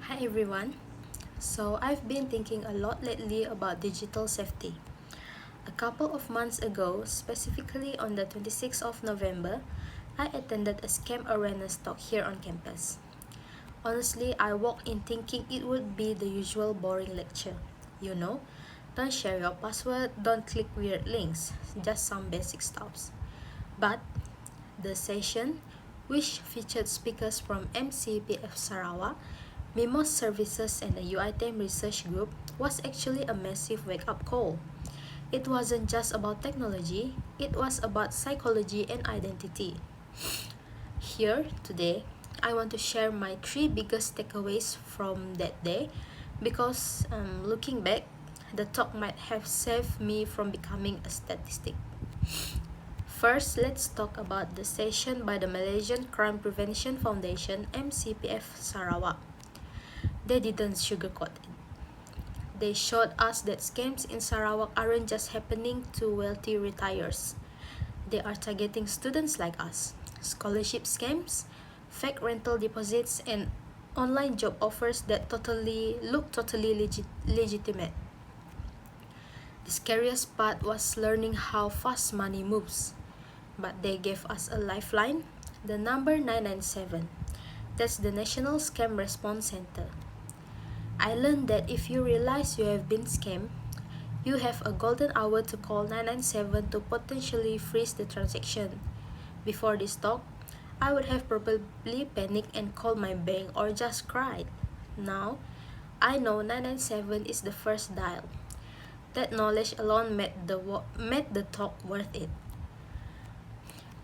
Hi everyone. So I've been thinking a lot lately about digital safety. A couple of months ago, specifically on the 26th of November, I attended a scam awareness talk here on campus. Honestly, I walked in thinking it would be the usual boring lecture. You know, don't share your password, don't click weird links, just some basic stuffs. But the session, which featured speakers from MCPF Sarawak, Mimos Services and the UiTM Research Group, was actually a massive wake-up call. It wasn't just about technology, it was about psychology and identity. Here, today, I want to share my three biggest takeaways from that day because looking back, the talk might have saved me from becoming a statistic. First, let's talk about the session by the Malaysian Crime Prevention Foundation MCPF Sarawak. They didn't sugarcoat it. They showed us that scams in Sarawak aren't just happening to wealthy retirees. They are targeting students like us. Scholarship scams, fake rental deposits, and online job offers that look totally legitimate. The scariest part was learning how fast money moves. But they gave us a lifeline, the number 997. That's the National Scam Response Center. I learned that if you realize you have been scammed, you have a golden hour to call 997 to potentially freeze the transaction. Before this talk, I would have probably panicked and called my bank or just cried. Now, I know 997 is the first dial. That knowledge alone made the talk worth it.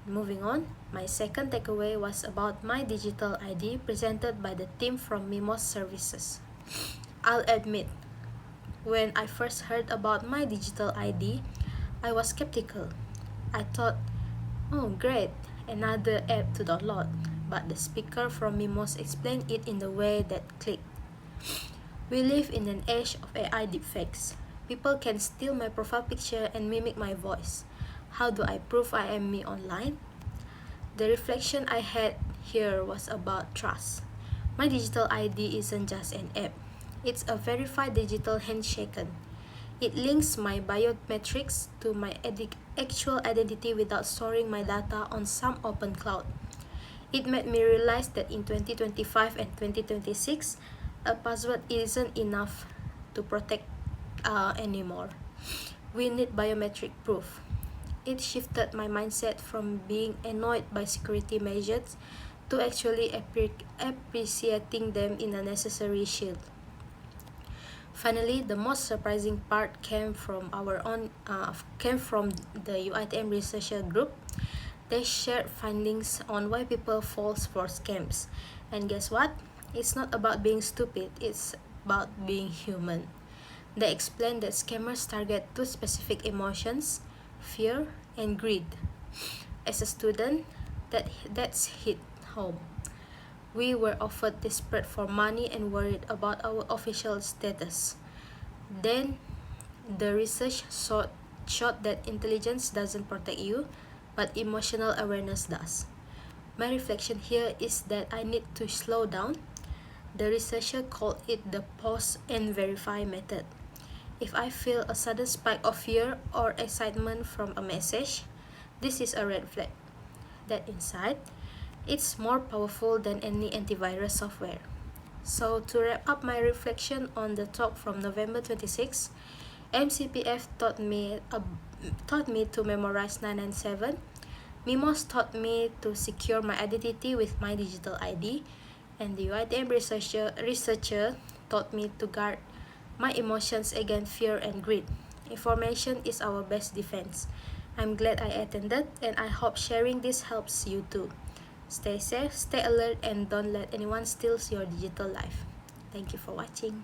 Moving on, my second takeaway was about my digital ID presented by the team from Mimos Services. I'll admit, when I first heard about my digital ID, I was skeptical. I thought, oh great, another app to download. But the speaker from Mimos explained it in the way that clicked. We live in an age of AI deepfakes. People can steal my profile picture and mimic my voice. How do I prove I am me online? The reflection I had here was about trust. My digital ID isn't just an app. It's a verified digital handshake. It links my biometrics to my actual identity without storing my data on some open cloud. It made me realize that in 2025 and 2026, a password isn't enough to protect anymore. We need biometric proof. It shifted my mindset from being annoyed by security measures to actually appreciating them in a necessary shield. Finally, the most surprising part came from the UiTM researcher group. They shared findings on why people fall for scams. And guess what? It's not about being stupid, it's about being human. They explained that scammers target two specific emotions, fear and greed. As a student, that's hit home. We were often desperate for money and worried about our official status. Then, the research showed that intelligence doesn't protect you, but emotional awareness does. My reflection here is that I need to slow down. The researcher called it the pause and verify method. If I feel a sudden spike of fear or excitement from a message, this is a red flag. That insight, it's more powerful than any antivirus software. So to wrap up my reflection on the talk from November 26, MCPF taught me to memorize 997. Mimos taught me to secure my identity with my digital ID, and the UiTM researcher taught me to guard my emotions against fear and greed. Information is our best defense. I'm glad I attended, and I hope sharing this helps you too. Stay safe, stay alert, and don't let anyone steal your digital life. Thank you for watching.